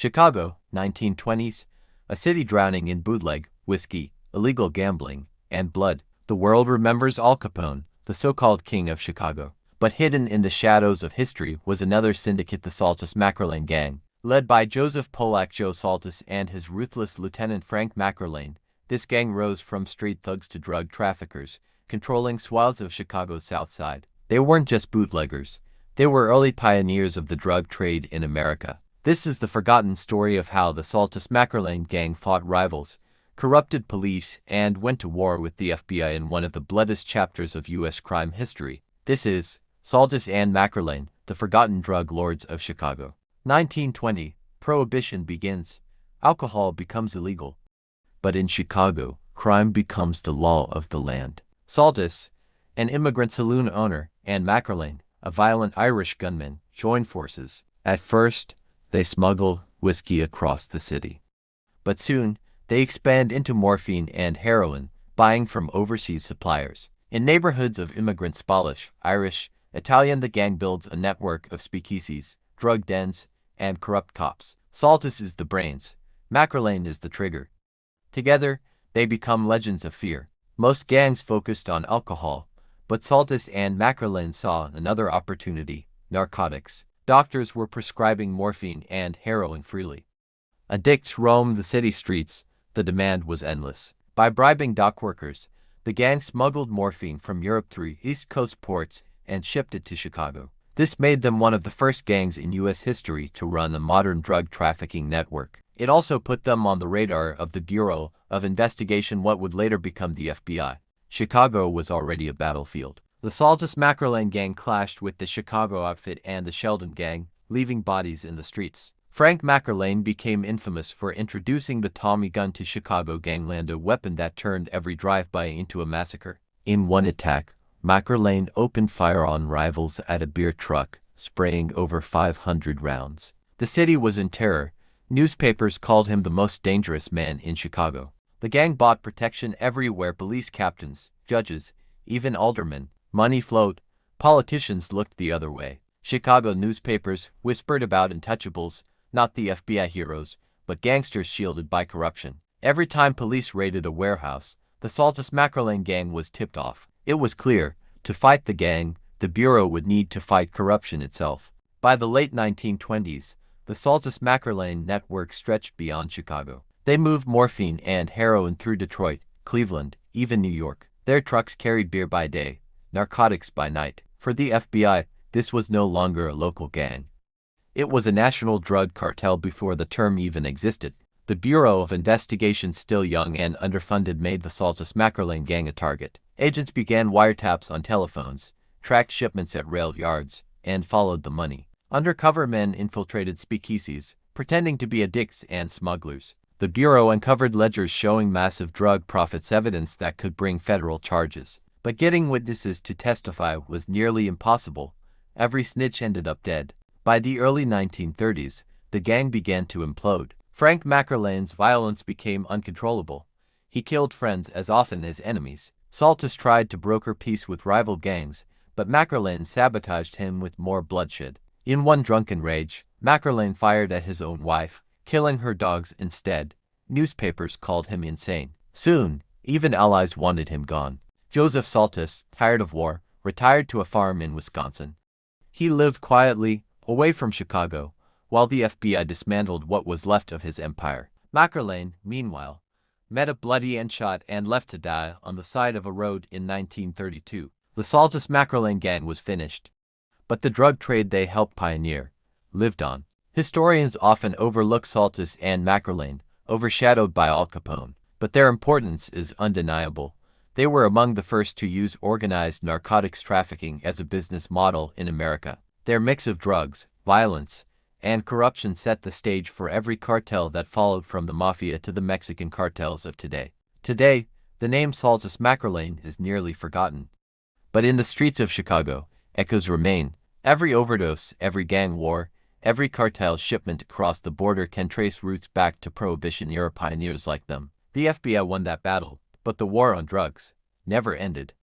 Chicago, 1920s, a city drowning in bootleg, whiskey, illegal gambling, and blood. The world remembers Al Capone, the so-called king of Chicago. But hidden in the shadows of history was another syndicate, the Saltis McErlane gang. Led by Joseph Polak Joe Saltis and his ruthless Lieutenant Frank McErlane, this gang rose from street thugs to drug traffickers, controlling swaths of Chicago's South Side. They weren't just bootleggers. They were early pioneers of the drug trade in America. This is the forgotten story of how the Saltis McErlane gang fought rivals, corrupted police, and went to war with the FBI in one of the bloodiest chapters of U.S. crime history. This is Saltis and McErlane, the forgotten drug lords of Chicago. 1920, Prohibition begins. Alcohol becomes illegal. But in Chicago, crime becomes the law of the land. Saltis, an immigrant saloon owner, and McErlane, a violent Irish gunman, join forces. At first, they smuggle whiskey across the city. But soon, they expand into morphine and heroin, buying from overseas suppliers. In neighborhoods of immigrant Polish, Irish, Italian, the gang builds a network of speakeasies, drug dens, and corrupt cops. Saltis is the brains. McErlane is the trigger. Together, they become legends of fear. Most gangs focused on alcohol, but Saltis and McErlane saw another opportunity: narcotics. Doctors were prescribing morphine and heroin freely. Addicts roamed the city streets. The demand was endless. By bribing dock workers, the gang smuggled morphine from Europe through East Coast ports and shipped it to Chicago. This made them one of the first gangs in U.S. history to run a modern drug trafficking network. It also put them on the radar of the Bureau of Investigation, what would later become the FBI. Chicago was already a battlefield. The Saltis McErlane gang clashed with the Chicago outfit and the Sheldon gang, leaving bodies in the streets. Frank McErlane became infamous for introducing the Tommy gun to Chicago gangland, a weapon that turned every drive-by into a massacre. In one attack, McErlane opened fire on rivals at a beer truck, spraying over 500 rounds. The city was in terror. Newspapers called him the most dangerous man in Chicago. The gang bought protection everywhere: police captains, judges, even aldermen. Money flowed. Politicians looked the other way. Chicago newspapers whispered about untouchables, not the FBI heroes, but gangsters shielded by corruption. Every time police raided a warehouse, the Saltis McErlane gang was tipped off. It was clear, to fight the gang, the Bureau would need to fight corruption itself. By the late 1920s, the Saltis McErlane network stretched beyond Chicago. They moved morphine and heroin through Detroit, Cleveland, even New York. Their trucks carried beer by day, narcotics by night. For the FBI, this was no longer a local gang. It was a national drug cartel before the term even existed. The Bureau of Investigation, still young and underfunded, made the Saltis McErlane gang a target. Agents began wiretaps on telephones, tracked shipments at rail yards, and followed the money. Undercover men infiltrated speakeasies, pretending to be addicts and smugglers. The Bureau uncovered ledgers showing massive drug profits, evidence that could bring federal charges. But getting witnesses to testify was nearly impossible. Every snitch ended up dead. By the early 1930s, the gang began to implode. Frank McErlane's violence became uncontrollable. He killed friends as often as enemies. Saltis tried to broker peace with rival gangs, but McErlane sabotaged him with more bloodshed. In one drunken rage, McErlane fired at his own wife, killing her dogs instead. Newspapers called him insane. Soon, even allies wanted him gone. Joseph Saltis, tired of war, retired to a farm in Wisconsin. He lived quietly, away from Chicago, while the FBI dismantled what was left of his empire. McErlane, meanwhile, met up bloody and shot and left to die on the side of a road in 1932. The Saltis McErlane gang was finished. But the drug trade they helped pioneer lived on. Historians often overlook Saltis and McErlane, overshadowed by Al Capone, but their importance is undeniable. They were among the first to use organized narcotics trafficking as a business model in America. Their mix of drugs, violence, and corruption set the stage for every cartel that followed, from the mafia to the Mexican cartels of today. Today, the name Saltis McErlane is nearly forgotten. But in the streets of Chicago, echoes remain. Every overdose, every gang war, every cartel shipment across the border can trace roots back to Prohibition-era pioneers like them. The FBI won that battle, but the war on drugs never ended.